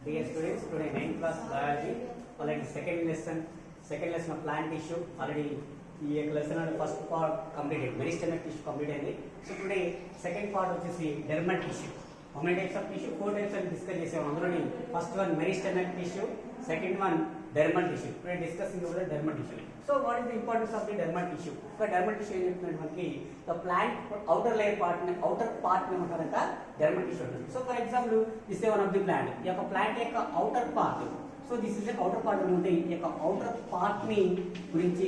Dear students, today 9th class biology already second lesson of plant tissue already ఈ lesson and first part completed meristemic tissue complete అయింది. So today second part వచ్చేసి dermal tissue. How many types of tissue? 4 types అని discuss చేసాం. అందులోని first one meristemic tissue, second one dermal tissue. Today discussing about dermal tissue. So what is the importance of the dermal tissue? So dermal tissue ఏం చెప్తున్నాడు మనకి the plant outer layer part outer part ని ఏమంటారంట dermal tissue అంటారు. So for example this is one of the plant. ఈ యొక్క plant యొక్క outer part. So this is outer part ఉంటే ఈ యొక్క అవుటర్ పార్ట్ ని గురించి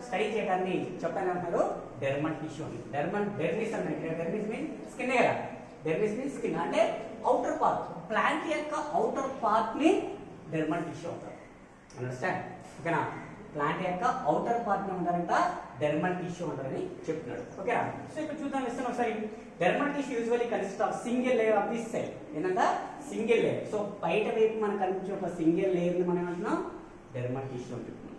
స్టడీ చేయడాన్ని చెప్పాను అంటారు డెర్మల్ టిష్యూ అని. డెర్మిస్ అంటే డెర్మిస్ మీన్ స్కిన్ కదా. డెర్మిస్ మీన్ స్కిన్ అంటే అవుటర్ పార్ట్, ప్లాంట్ యొక్క అవుటర్ పార్ట్ ని డెర్మల్ టిష్యూ అంటారు. అండర్స్టాండ్? ఓకేనా? ప్లాంట్ యొక్క అవుటర్ పార్ట్ ని ఉంటారంట డెర్మల్ టిష్యూ అంటారని చెప్తున్నాడు. ఓకేనా? సో ఇప్పుడు చూద్దాం ఇస్తాను ఒకసారి. Dermal tissue usually consist of single layer of this cell. ఏంటంట? Single layer. సో బయట వైపు మనకు కనిపించే ఒక సింగిల్ లేయర్ ని మనం ఏమంటున్నాం డెర్మల్ టిష్యూ అంటున్నాం.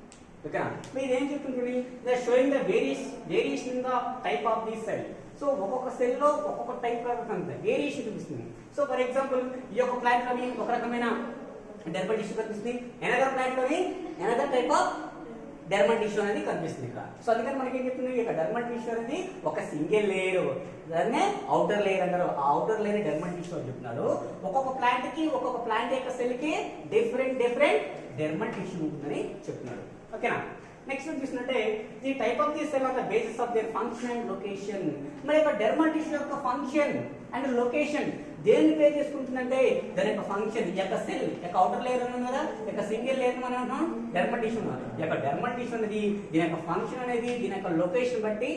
ఓకేనా? మీరు ఏం చెప్తుంటుంది? They showing the variation in the type of this cell. So ఒక్కొక్క సెల్ లో ఒక్కొక్క టైప్ వేరియేషన్ చూపిస్తుంది. సో ఫర్ ఎగ్జాంపుల్ ఈ యొక్క ప్లాంట్ లోని ఒక రకమైన డెర్మల్ టిష్యూ కనిపిస్తుంది, ఎనదర్ ప్లాంట్ లోని another type of dermal tissue అనేది కనిపిస్తుంది ఇక్కడ. సో అందుకని మనకి ఏం చెప్తుంది, ఇక డెర్మల్ టిష్యూ అనేది ఒక సింగిల్ లేయర్, దాన్నే అవుటర్ లేయర్ అంటారు. ఆ అవుటర్ లేయర్ డెర్మల్ టిష్యూ అని చెప్తున్నారు. ఒక్కొక్క ప్లాంట్ కి ఒక్కొక్క ప్లాంట్ యొక్క సెల్ కి డిఫరెంట్ డెర్మల్ టిష్యూ ఉంటుందని చెప్తున్నాడు. ఓకేనా? నెక్స్ట్ చూసినట్టే the type of the cell on the basis of their function and location. మరి యొక్క డెర్మల్ టిష్యూ యొక్క ఫంక్షన్ అండ్ లొకేషన్ దేన్ని పే చేసుకుంటుందంటే దాని యొక్క ఫంక్షన్. ఈ యొక్క సెల్ యొక్క అవుటర్ లేయర్ ఉంది కదా, యొక్క సింగిల్ లేయర్ మనం అంటున్నాం డెర్మల్ టిష్యూ ఉన్నారు. ఈ యొక్క డెర్మల్ టిష్యూ అనేది దీని యొక్క ఫంక్షన్ అనేది దీని యొక్క లొకేషన్ బట్టి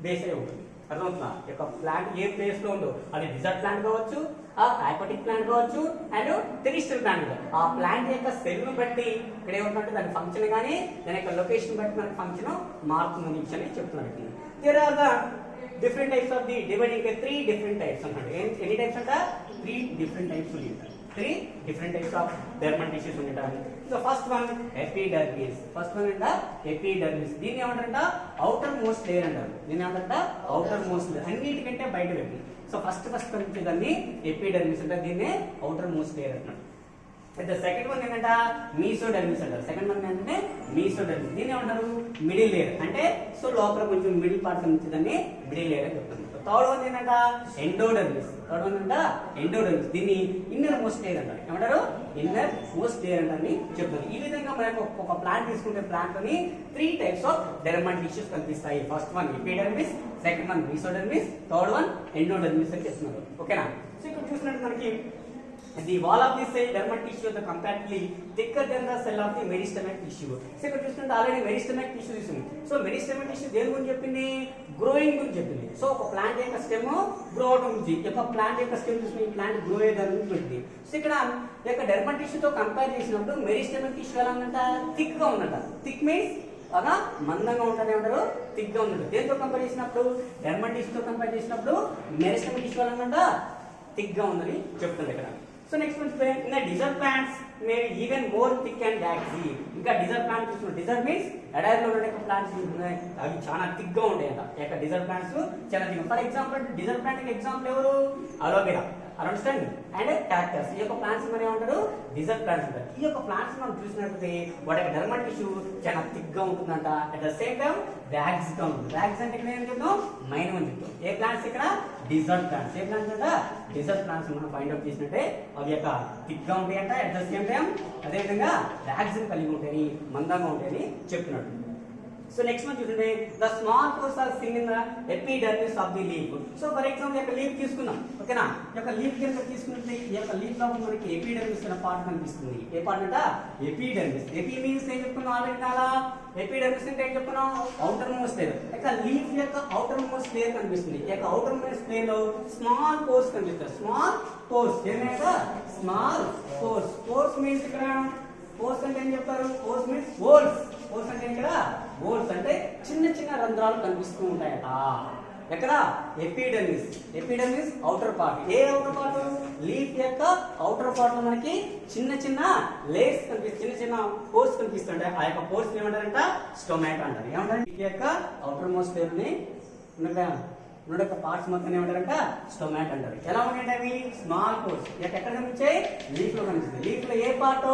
బేస్ అయి ఉంటుంది. అర్థమవుతుందా? ఈ యొక్క ప్లాంట్ ఏ ప్లేస్ లో ఉందో అది డిజర్ట్ ప్లాంట్ కావచ్చు, ఆక్వాటిక్ ప్లాంట్ కావచ్చు, అండ్ టెరిస్ట్రియల్ ప్లాంట్. ఆ ప్లాంట్ యొక్క సెల్ ను బట్టి ఇక్కడ ఏమంటే దాని ఫంక్షన్ కానీ దాని యొక్క లొకేషన్ బట్టి మనకి ఫంక్షన్ మారుతుందని విషయాన్ని చెప్తున్నట్టు. There are the different types of the dividing into 3 different types అంటాడు. ఎన్ని టైప్స్ అంట? 3 different types ఉంటాయి. 3 different types of dermal tissues ఉంటాయి. So first one epidermis. First one అంట ఎపిడర్మిస్. దీన్ని ఏమంటారంట అవుటర్ మోస్ట్ లేయర్ అంటారు. దీన్ని ఏమంటారంట అవుటర్ మోస్ట్ లేయర్, అన్నిటికంటే బయట వైపు. సో ఫస్ట్ కనిపించేదాన్ని ఎపిడర్మిస్ అంటే దీన్నే అవుటర్ మోస్ట్ లేయర్ అంటారు. అయితే సెకండ్ వన్ ఏంటంట మీసోడర్మిస్ అంటారు. సెకండ్ వన్ ఏంటంటే మీసోడర్మిస్. దీన్ని ఏమంటారు మిడిల్ లేయర్ అంటే సో లోపల కొంచెం మిడిల్ పార్ట్ నుంచి దాన్ని మిడిల్ లేయర్ అని చెప్తారు. థర్డ్ వన్ ఏంటంట ఎండోడర్మిస్. థర్డ్ వన్ ఏంటంట ఎండోడర్మిస్. దీన్ని ఇన్నర్ మోస్ట్ లేయర్ అంటారు. ఏమంటారు ఇన్నర్ మోస్ట్ లేయర్ అంటారని చెప్తారు. ఈ విధంగా మనకు ఒక ప్లాంట్ తీసుకుంటే ప్లాంట్ లోని 3 టైప్స్ ఆఫ్ డెర్మల్ టిష్యూస్ కనిపిస్తాయి. First one epidermis, second one mesodermis, third one endodermis అని చెప్తున్నారు. ఓకేనా? సో ఇక్కడ చూసినట్టు మనకి the wall of the cell dermal tissue is comparatively thicker than the cell of the meristemic tissue. So ఇక్కడ చూస్తుంటే already మెరిస్టెమిక్ tissue తీసుకుంది. సో మెరిస్టెమిక్ టిష్యూ దేని గురించి చెప్పింది? గ్రోయింగ్ గురించి చెప్పింది. సో ఒక ప్లాంట్ యొక్క స్టెమ్ గ్రో అవడం గురించి, ఒక ప్లాంట్ యొక్క స్టెమ్ చూసి ప్లాంట్ గ్రో అయ్యేదాని గురించి చెప్పింది. సో ఇక్కడ ఈ యొక్క డెర్మల్ టిష్యూతో కంపేర్ చేసినప్పుడు మెరిస్టెమిక్ టిష్యూ ఎలా ఉందంట? థిక్ గా ఉందంట. థిక్ మీన్స్ బాగా మందంగా ఉంటుంది ఏమంటారు? థిక్ గా ఉంటుంది. దేంతో కంపేర్ చేసినప్పుడు? డెర్మల్ టిష్యూతో కంపేర్ చేసినప్పుడు మెరిస్టెమిక్ టిష్యూ ఎలా ఉందంట? థిక్ గా ఉందని చెప్తుంది ఇక్కడ. So next one is in the desert plants may be even more thick and waxy. ఇంకా desert plant చూస్తున్నారు. desert means ఎడారిలో ఉండే ప్లాంట్స్ ఉన్నాయి, అవి చాలా థిక్ గా ఉంటాయంట. ఇక desert plants చాలా thick. For example desert plant కి ఎగ్జాంపుల్ ఎవరు? Aloe vera, understand, and cactus. ఈ యొక్క ప్లాంట్స్ మనం ఏమంటారు? desert plants అంటారు. ఈ యొక్క ప్లాంట్స్ మనం చూసినట్లయితే వాటి యొక్క డెర్మల్ టిష్యూ చాలా థిక్ గా ఉంటుందంట. At the same time wax గా ఉంటుంది. వ్యాక్స్ అంటే ఇక్కడ ఏం చెప్తాం? మైనం అని చెప్తాం. ఏ ప్లాంట్స్ ఇక్కడ? Desert plants. ఏ ప్లాంట్స్ అంట? డిజర్ట్ ప్లాంట్స్ మనం ఫైండ్ అవుట్ చేసినట్టే అవి యొక్క థిక్ గా ఉంటాయంట. అట్ ద సేమ్ టైం అదేవిధంగా వ్యాక్స్ కలిగి ఉంటాయని, మందంగా ఉంటాయని చెప్తున్నాడు. సో నెక్స్ట్ మనం చూడండి the small pores are seen in the epidermis of the leaf. So for example యొక్క లీఫ్ తీసుకుందాం. ఓకేనా? ఈ యొక్క లీఫ్ కనుక తీసుకుంటే ఈ యొక్క లీఫ్ లో మనకి ఎపిడర్మిస్ అనే పార్ట్ కనిపిస్తుంది. ఏ పార్ట్ అంట? ఎపిడర్మిస్. ఎపి మీన్స్ ఏం చెప్పుకున్నాం ఆల్రెడీ? చాలా ఎపిడర్మిస్ అంటే ఏం చెప్పుకున్నాం? Outer most layer. ఇక లీఫ్ యొక్క అవుటర్ మోస్ట్ లేయర్ కనిపిస్తుంది. ఈ యొక్క అవుటర్ మోస్ట్ లేయర్ లో స్మాల్ పోర్స్ కనిపిస్తాయి. స్మాల్ పోర్స్ ఏమైనా స్మాల్ పోర్స్. పోర్స్ మీన్స్ ఇక్కడ పోర్స్ అంటే ఏం చెప్తారు? Pores means holes. పోర్స్ అంటే ఇక్కడ హోల్స్ అంటే చిన్న రంధ్రాలు కనిపిస్తూ ఉంటాయట. ఎక్కడ? ఎపిడర్మిస్. Epidermis outer part. ఏ అవుటర్ పార్ట్? లీఫ్ యొక్క అవుటర్ పార్ట్ లో మనకి చిన్న లేయర్స్ కనిపిస్తాయి, చిన్న పోర్స్ కనిపిస్తుంటాయి. ఆ యొక్క పోర్స్ ఏమంటారంట? స్టొమాటో అంటారు. ఏమంటారు? ఈ యొక్క అవుటర్ మోస్ట్ లేయర్ ని ఉన్న పార్ట్స్ మొత్తం ఏమంటారంట స్టొమాటా అంటారు. ఎలా ఉంటాయంటే అవి స్మాల్ పోర్స్. ఎక్కడ కనిపించాయి? లీఫ్ లో కనిపిస్తుంది. లీఫ్ లో ఏ పార్ట్?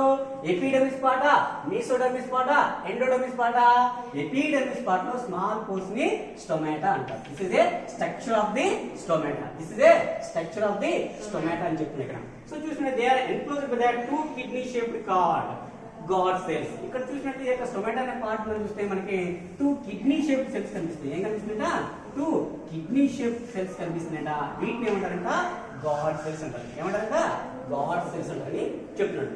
ఎపిడెర్మిస్ పార్టా, మీసోడెర్మిస్ పార్టా, ఎండోడెర్మిస్ పార్టా? ఎపిడెర్మిస్ పార్ట్ లో స్మాల్ పోర్స్ ని స్టొమాటా అంటారు. This is a structure of the stomata. This is a structure of the stomata అని చెప్తుంది ఇక్కడ. సో చూసినట్టు they are enclosed by that 2 kidney shaped called guard cells. ఇక్కడ చూసినట్టు ఈ యొక్క స్టొమాటా అనే పార్ట్ లో చూస్తే మనకి 2 కిడ్నీ షేప్డ్ సెల్స్ కనిపిస్తాయి. ఏం కనిపిస్తుందంట? 2 కిడ్నీ షేప్డ్ సెల్స్ కనిపిస్తున్నాయంట. వీటిని ఏమంటారంట? గాడ్ సెల్స్ అంటారు. ఏమంటారంట? గాడ్ సెల్స్ అంటారని చెప్తున్నాడు.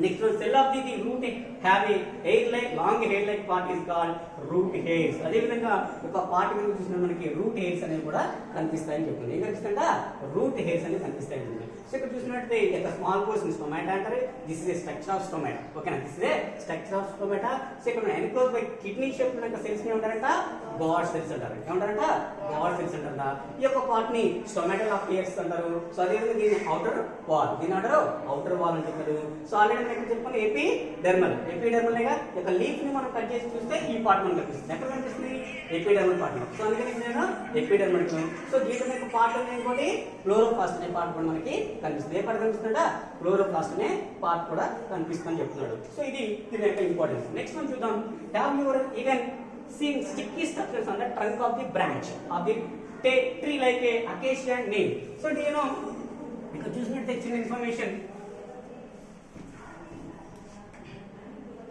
Next one, cell of the root have a hair-like, long hair-like part is called root hairs. అదే విధంగా ఒక పార్ట్ మీద చూసిన మనకి రూట్ హెయిర్స్ అనేవి కూడా కనిపిస్తాయని చెప్తుంది. ఏం కనిపిస్తుందా? రూట్ హెయిర్స్ అనేవి కనిపిస్తాయి. సో ఇక్కడ చూసినట్లయితే ఒక స్మాల్ పోర్షన్ స్టొమాటా అంటారు. This is a structure of stomata. ఓకేనా? This is a structure of stomata. So ఇక్కడ ఎన్క్లోజ్ బై కిడ్నీ షేప్ ఉన్న సెల్స్ ని ఏమంటారంట? గాడ్ సెల్స్ అంటారు. ఏమంటారంట? గాడ్ సెల్స్ అంటారంట. ఈ యొక్క పార్ట్ ని స్టొమాటల్ ఆఫ్ లేయర్స్ అంటారు. సో అదే విధంగా దీని అవుటర్ వాల్, దీని అవుటర్ వాల్ అని చెప్తారు. సో ఆల్రెడీ చెప్పుకుని ఎపిడెర్మల్. ఎపిడెర్మల్ యొక్క లీఫ్ ని మనం కట్ చేసి చూస్తే ఈ పార్ట్ మనకు కనిపిస్తుంది. ఎక్కడ కనిపిస్తుంది? Epidermal part. సో అందుకని నేను ఎపిడెర్మల్. సో దీంట్లో మీకు పార్ట్ ఇంకోటి క్లోరోప్లాస్ట్ అనే పార్ట్ కూడా మనకి కనిపిస్తుంది. ఏ పార్ట్ కనిపిస్తుందా? క్లోరోప్లాస్ట్ అనే పార్ట్ కూడా కనిపిస్తుందని చెప్తున్నాడు. సో ఇది దీని యొక్క ఇంపార్టెన్స్. నెక్స్ట్ మనం చూద్దాం. Have your even seen sticky structures on the trunk of the branch of the tree like a acacia and neem. So do you know, ఇక్కడ చూసినట్టు చిన్న information.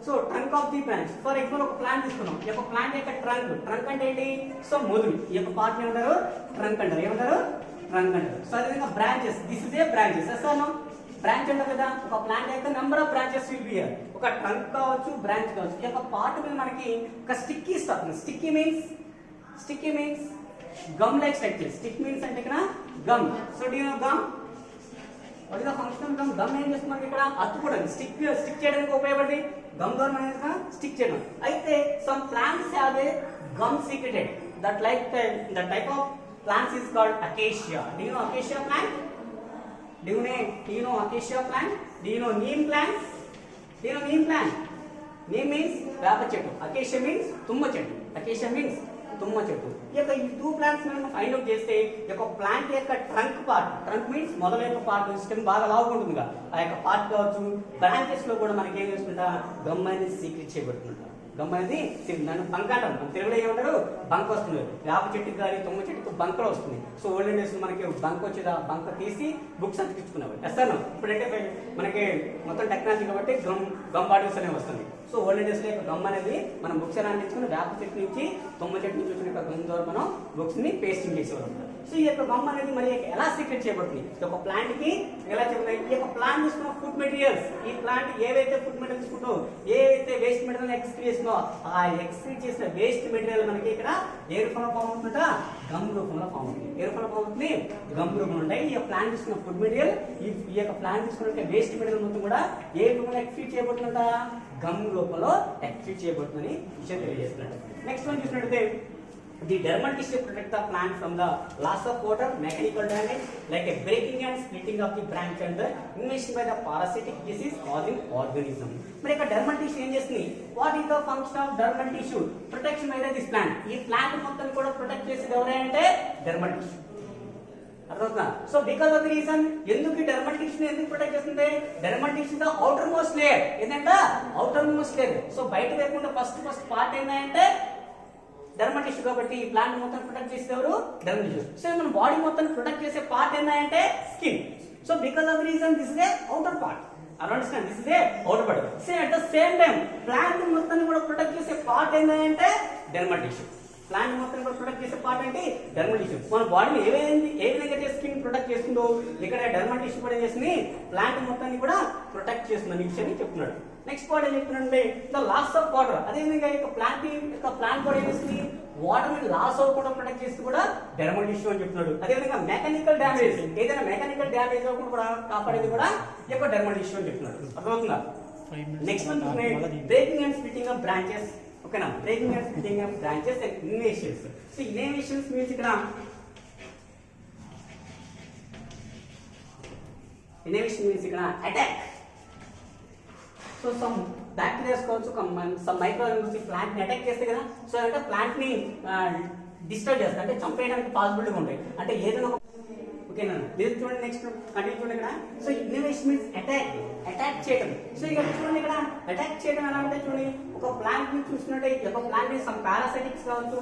So trunk of the branch, for example ఒక plant తీసుకున్నాం. ఈ యొక్క plant యొక్క trunk అంటే ఏంటి? సో మొదలు. ఈ యొక్క పార్ట్ ఏమంటారు? ట్రంక్ అంటారు. ఏమంటారు? ట్రంక్ అంటారు. సో అదేవిధంగా branches, this is a branches. అసలు బ్రాంచ్ అంటారు కదా, ఒక ప్లాంట్ యొక్క number of branches will be here. ఒక ట్రంక్ కావచ్చు, బ్రాంచ్ కావచ్చు. ఈ యొక్క పార్ట్ మీద మనకి ఒక sticky stuff. Sticky means gum like structure. Stick means అంటే ఇక్కడ gum. So do you know gum? What is the function of gum? Gum ఏం చేస్తుంది మనకి ఇక్కడ? అతుకోవడానికి, స్టిక్ చేయడానికి ఉపయోగపడుతుంది. గమ్ ద్వారా మనం స్టిక్ చేయడం. అయితే some plants have a gum secreted. That like the type of plants is called acacia. Do you know acacia plant? Do you know acacia plant? Do you know neem plant? Do you know neem plant? Neem means వేప చెట్టు. Acacia means తుమ్మ చెట్టు. Acacia means తుమ్మ చెట్టు. ఈ యొక్క ఈ 2 plants మనం ఫైండ్ అవుట్ చేస్తే ఈ యొక్క ప్లాంట్ యొక్క ట్రంక్ పార్ట్, ట్రంక్ మీన్స్ మొదల యొక్క పార్ట్, స్టెమ్ బాగా లావుకుంటుందిగా, ఆ యొక్క పార్ట్ కావచ్చు. బ్రాంచెస్ లో కూడా మనకి ఏం చేస్తుంటా? గమ్ అనేది సీక్రెట్ చేయబడుతుంటా. గమ్ అనేది నన్ను బంక్ అంటాం. మన తెలుగులో ఏమంటారు? బంక్ వస్తుంది. వేప చెట్టుకి కానీ తుమ్మ చెట్టుకు బంకలో వస్తుంది. సో ఓల్డెన్ డేస్ మనకి బంక్ వచ్చేది, ఆ బంక్ తీసి బుక్స్ అంతికించుకునేవారు. వేస్తాను. ఇప్పుడైతే మనకి మొత్తం టెక్నాలజీ కాబట్టి గమ్ బాటిల్స్ అనేవి వస్తుంది. సో ఓల్డెన్ డేస్ లో గమ్ అనేది మనం బుక్స్ ఎలా అంటించుకుని వేప చెట్టు నుంచి తుమ్మ చెట్టు నుంచి వచ్చిన గమ్ ద్వారా మనం బుక్స్ ని పేస్టింగ్ చేసేవారు. సో ఈ యొక్క గమ్ అనేది మరి ఎలా సీక్రెట్ చేయబడుతుంది? ఒక ప్లాంట్ కి ఎలా చెప్తాయి? ఈ యొక్క ప్లాంట్ తీసుకున్న ఫుడ్ మెటీరియల్స్, ఈ ప్లాంట్ ఏవైతే ఫుడ్ మెటీరియల్ తీసుకుంటో, ఏవైతే వేస్ట్ మెటీరియల్ ఎక్స్క్రీట్ చేసిందో, ఆ ఎక్స్క్రీట్ చేసిన వేస్ట్ మెటీరియల్ మనకి ఇక్కడ ఏ రూపంలో ఫామ్ అవుతుందా? గమ్ రూపంలో ఫామ్ అవుతుంది. ఏ రూపంలో ఫామ్ అవుతుంది? గమ్ రూపంలో ఉంటాయి. ఈ యొక్క ప్లాంట్ తీసుకున్న ఫుడ్ మెటీరియల్, ఈ యొక్క ప్లాంట్ తీసుకున్న వేస్ట్ మెటీరియల్ మొత్తం కూడా ఏ రూపంలో ఎక్స్క్రీట్ చేయబడుతుందా? గమ్ రూపంలో ఎక్స్క్రీట్ చేయబడుతుందని విషయం తెలియజేస్తున్నాడు. నెక్స్ట్ వన్ చూసినట్లయితే, the dermal tissue protect the plant from the loss of water, mechanical damage like a breaking and splitting of the branch and the invasion by the parasitic disease causing organism. మరి ఇక్కడ dermal tissue ఏం చేస్తుంది? What is the function of dermal tissue? Protection by this plant. ఈ plant మొత్తం కూడా protect చేసేది ఎవరంటే dermal tissue. అర్థమవుతుందా? So because of the reason, ఎందుకు ఈ డెర్మల్ టిష్యూ ఎందుకు ప్రొటెక్ట్ చేస్తుంది? Dermal tissue the outer most layer. ఏంటంటే అవుటర్ మోస్ట్ లేయర్. సో బయట లేకుండా ఫస్ట్ పార్ట్ ఏంటంటే డెర్మల్ టిష్యూ. కాబట్టి ఈ ప్లాంట్ మొత్తం ప్రొటెక్ట్ చేసేది ఎవరు? Dermal tissue. సో మన బాడీ మొత్తం ప్రొటెక్ట్ చేసే పార్ట్ ఏంటంటే skin. So because of reason this is A outer part. Understand? This is A outer part. Same at the same time plant మొత్తాన్ని కూడా ప్రొటెక్ట్ చేసే పార్ట్ ఏంటంటే డెర్మల్ టిష్యూ. ప్లాంట్ మొత్తం కూడా ప్రొటెక్ట్ చేసే పార్ట్ ఏంటి? Dermal tissue. మన బాడీని ఏ విధంగా స్కిన్ ప్రొటెక్ట్ చేస్తుందో, ఇక్కడ డెర్మల్ టిష్యూ కూడా చేసి ప్లాంట్ మొత్తాన్ని కూడా ప్రొటెక్ట్ చేస్తుందని విషయాన్ని చెప్తున్నాడు. నెక్స్ట్ పార్ట్ ఏం చెప్తున్నాడంటే ద లాస్ ఆఫ్ వాటర్. అదేవిధంగా ప్లాంట్ కూడా ఏం చేస్తుంది? వాటర్ ని లాస్ అవ్వకుండా ప్రొటెక్ట్ చేస్తూ కూడా డెర్మల్ టిష్యూ అని చెప్తున్నాడు. అదేవిధంగా మెకానికల్ డ్యామేజ్, ఏదైనా మెకానికల్ డ్యామేజ్ అవ్వకుండా కూడా కాపాడేది కూడా ఈ యొక్క డెర్మల్ టిష్యూ అని చెప్తున్నాడు. అర్థమవుతుందా? Next one breaking and splitting of branches. ఓకేనా? Breaking and splitting of branches and invasions. So invasions means ఇక్కడ అటాక్. సో సమ్ బ్యాక్టీరియాస్ కావచ్చు, సమ్ మైక్రో ఆర్గానిజమ్స్ ప్లాంట్ ని అటాక్ చేస్తాయి కదా. సో అంటే ప్లాంట్ ని డిస్టర్బ్ చేస్తాయి, అంటే చంపేయడానికి పాసిబిలిటీ ఉంటాయి. అంటే ఏదైనా ఓకేనా? లేదు చూడండి, నెక్స్ట్ కంటిన్యూ చూడండి ఇక్కడ. సో ఇన్నోవేషన్ మీన్స్ అటాక్ చేయడం. సో ఇక చూడండి ఇక్కడ అటాక్ చేయడం ఎలా అంటే చూడండి, ఒక ప్లాంట్ ని చూసినట్టే ఒక ప్లాంట్ ని సమ్ పారాసైటిక్స్ కావచ్చు,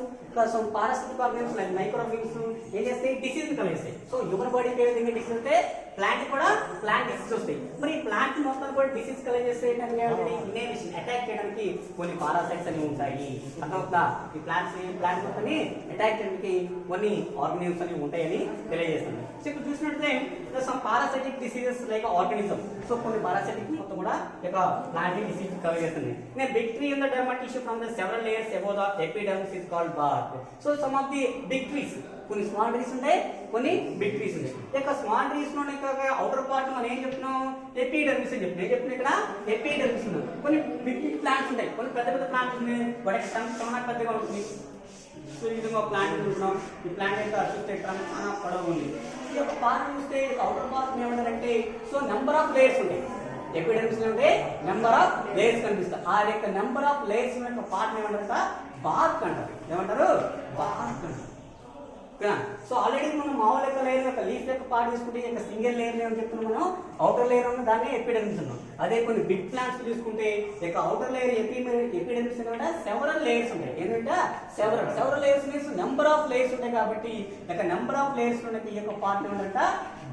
సమ్ పారాసిటిక్ ఆర్గానిజమ్స్ లైక్ మైక్రోబీన్స్ ఏం చేస్తాయి, డిసీజ్ కలిగిస్తాయి. సో హ్యూమన్ బాడీకి ఏ విధంగా డిసీజ్ వస్తే ప్లాంట్ కూడా ప్లాంట్ డిసీజ్ వస్తాయి. మరి ఈ ప్లాంట్ మొత్తం కూడా డిసీజ్ కలిగేస్తే ఇన్నోవేషన్ అటాక్ చేయడానికి కొన్ని పారాసైట్స్ అనేవి ఉంటాయి. అర్థమవుతుందా? ఈ ప్లాంట్ మొత్తం అటాక్ చేయడానికి కొన్ని ఆర్గానిజమ్స్ అనేవి ఉంటాయని తెలియజేస్తుంది. సో ఇప్పుడు చూసినట్లయితే some parasitic diseases like organism. So కొన్ని పారాసైటిక్ మొత్తం కూడా ఇక ప్లాంట్ డిసీజ్ కవర్ చేస్తుంది. Big tree in the dermal tissue from the several layers above the epidermis is called bark. So some of the big trees, కొన్ని small trees ఉంటాయి, కొన్ని big trees ఉంటాయి. ఇక స్మాల్ ట్రీస్ లో outer part మనం ఏం చెప్తున్నాం, ఎపిడర్మిస్ అని చెప్తున్నాం. ఏం చెప్తున్నాం ఇక్కడ, ఎపిడర్మిస్ ఉన్నాయి. కొన్ని బిగ్ బిగ్ ప్లాంట్స్ ఉంటాయి, కొన్ని పెద్ద పెద్ద ప్లాంట్స్ ఉన్నాయి, వాటి చాలా పెద్దగా ఉంటుంది. సో ఈ విధంగా ప్లాంట్ చూస్తున్నాం. ఈ ప్లాంట్ యొక్క చూస్తే చాలా పొడవు ఉంది. ఈ యొక్క పార్ట్ చూస్తే అవుటర్ పార్ట్ ఏమంటారంటే, సో నెంబర్ ఆఫ్ లేయర్స్ ఉంటాయి. ఎపిడర్మిస్ ఉంటే నెంబర్ ఆఫ్ లేయర్స్ కనిపిస్తాయి. ఆ యొక్క నెంబర్ ఆఫ్ లేయర్స్ యొక్క పార్ట్ ఏమంటారంట, బార్క్ అంటారు. ఏమంటారు, బార్క్ అంటారు. సో ఆల్రెడీ మనం మామూలు యొక్క లేయర్ యొక్క లీఫ్ యొక్క పార్ట్ తీసుకుంటే ఇక సింగిల్ లేయర్ ఏమని చెప్తున్నాం మనం, అవుటర్ లేయర్ ఉన్న దాన్ని ఎపిడర్మిస్ ఉన్నాం. అదే కొన్ని బిగ్ ప్లాంట్స్ తీసుకుంటే ఇక అవుటర్ లేయర్ ఎపిడర్మిస్ అంటే సెవరల్ లేయర్స్ ఉంటాయి. ఏంటంటే several layers means number of layers ఉంటాయి. కాబట్టి ఇక నెంబర్ ఆఫ్ లేయర్స్ ఉన్న ఈ యొక్క పార్ట్ ఏమంట,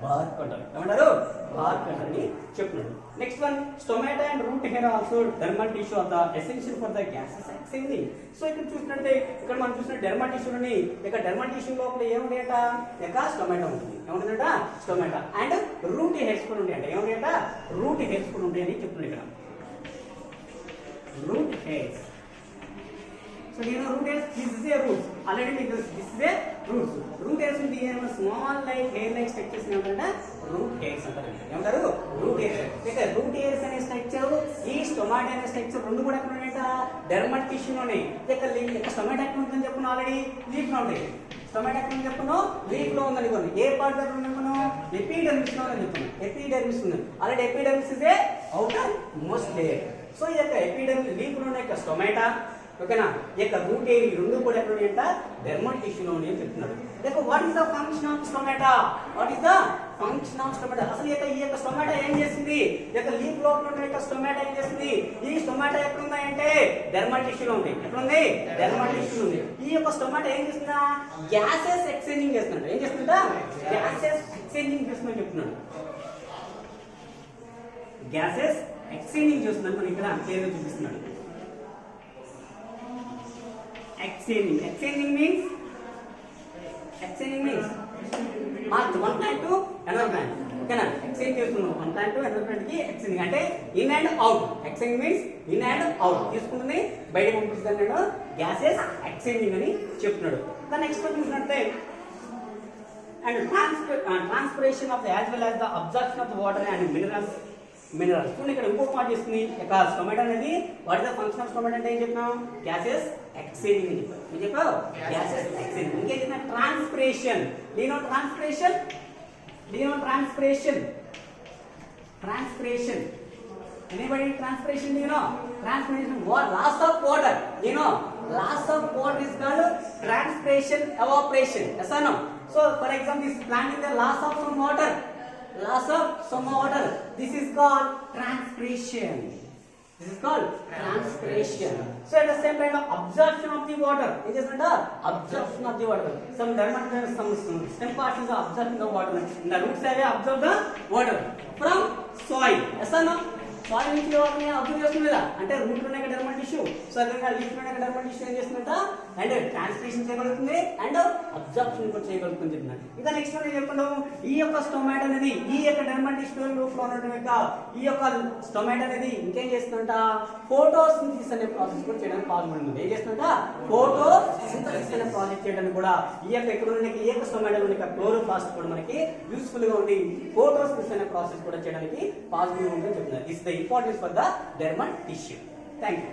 బార్క్ అంటారు. ఏమంటారు, బార్క్ అంటారని చెప్తున్నాడు. Next one, స్టొమాటో and root hair also dermal tissue of the essential for the gases exchanging. So ఇక్కడ చూసినట్టే ఇక్కడ మనం చూసిన డెర్మల్ టిష్యూని, ఇక డెర్మల్ టిష్యూ లోపల ఏముంటాయట, ఇక స్టొమాటో ఉంటుంది. ఏముంటుందట, స్టొమాటో అండ్ రూట్ హెయిర్స్ కూడా ఉంటాయంట. ఏముంటాయట, రూట్ హెయిర్స్ కూడా ఉంటాయని చెప్తున్నాడు ఇక్కడ. Root hairs. So you know root hairs, this is a root. Already this is a root. Root hairs will be a small like hair-like structures ఏమంటారంటే root hairs అంటారు. ఏమంటారు, root hairs. ఇక root hairs అనే structure, ఈ స్టొమాటో అనే structure రెండు కూడా ఎక్కడ ఉన్నాయట, డెర్మల్ టిష్యూలోనే. ఇక స్టొమాటో ఎక్కడ ఉందని చెప్పుకున్నాం, ఆల్రెడీ లీఫ్ లో ఉంటాయి. స్టొమాటో ఎక్కడ చెప్పుకున్నాం, లీఫ్ లో ఉందని కొన్ని. ఏ పార్ట్ దగ్గర ఉన్నాం, ఎపిడర్మిస్ లో అని చెప్పుకున్నాం. ఎపిడర్మిస్ ఉంది. Already epidermis is a outer most layer. So ఈ యొక్క ఎపిడర్మిస్ లీఫ్ లో ఉన్న యొక్క స్టొమాటో, ఓకేనా, ఈ యొక్క రూట్ హెయిర్ రెండు కూడా ఎక్కడ ఉన్నాయంట, డెర్మల్ టిష్యూలో అని చెప్తున్నాడు. देखो what is the function of stomata, what is the function of stomata. అసలు ఈ యొక్క స్టొమాటో ఏం చేస్తుంది, ఈ యొక్క లీఫ్ లోపల ఉన్న యొక్క స్టొమాటో ఏం చేస్తుంది, ఈ స్టొమాటో ఎక్కడ ఉంది అంటే డెర్మల్ టిష్యూలో ఉంది. ఎక్కడ ఉంది, డెర్మల్ టిష్యూలో ఉంది. ఈ యొక్క స్టొమాటో ఏం చేస్తుందా, గ్యాసెస్ ఎక్స్చేంజింగ్ చేస్తుంట. ఏం చేస్తుందా, గ్యాసెస్ ఎక్స్చేంజింగ్ చేస్తుందని చెప్తున్నాడు. గ్యాసెస్ ఎక్స్చేంజింగ్ చేస్తుందని మనం ఇక్కడ క్లియర్గా చూపిస్తున్నాడు. Exchanging means mark one plant to another plant. ఓకేనా, ఎక్స్చేంజ్ చేస్తున్నాం one plant to another plant కి. ఎక్స్చేంజ్ అంటే in and out. Exchange means in and out, తీసుకుంటుంది బయట పంపిస్తుంది. గ్యాసెస్ ఎక్స్చేంజింగ్ అని చెప్తున్నాడు. దాని నెక్స్ట్ చూసినట్లయితే and transpiration of as well as the absorption of the water and minerals. చూడండి ఇక్కడ ఇంకొక మాట చేస్తుంది. ఇక స్టొమాటో అనేది what is the function of స్టొమాటో అంటే ఏం చెప్పినాం, గ్యాసెస్ ఎక్స్చేంజింగ్ అని చెప్పావు. ఏం చెప్పావు, గ్యాసెస్ ఎక్స్చేంజింగ్. ఇంకేం చెప్పిన, ట్రాన్స్పిరేషన్. దీని transpiration, anybody transpiration, do you know, transpiration, what, loss of water, you know, loss of water is called transpiration, evaporation. Yes or no? So for example, this plant is the loss of some water, this is called transpiration. So at the same time, absorption of the water. It is not absorption of the water. Some stem parts is absorbing the water. In the roots area absorb the water from soil. Yes or no? Soil నుంచి వాటిని observe చేస్తుందా అంటే route లోనే dermal tissue. So అదేవిధంగా leaf లోనే dermal tissue ఏం చేస్తుందంట, and transpiration చేయగలుగుతుంది అండ్ అబ్జర్ప్షన్ కూడా చేయగలుగుతుంది చెప్తున్నాను. ఇంకా నెక్స్ట్ మనం చెప్పుకున్నాము, ఈ యొక్క స్టొమాటో అనేది ఈ యొక్క డెర్మల్ టిష్యూ రూట్ లో ఉన్నటువంటి ఈ యొక్క స్టొమాటో అనేది ఇంకేం చేస్తుందంట, ఫోటోసింథసిస్ అనే ప్రాసెస్ కూడా చేయడానికి పాల్గొంటుంది. ఏం చేస్తుందంట, ఫోటోసింథసిస్ అనే ప్రాసెస్ చేయడానికి కూడా ఈ యొక్క ఎక్కడ ఉన్న ఈ యొక్క స్టొమాటో ఉన్న క్లోరోప్లాస్ట్ కూడా మనకి యూస్ఫుల్ గా ఉండి ఫోటోసింథసిస్ అనే ప్రాసెస్ కూడా చేయడానికి పాల్గొంటుందని చెప్తున్నారు. This is the importance for the dermal tissue. Thank you.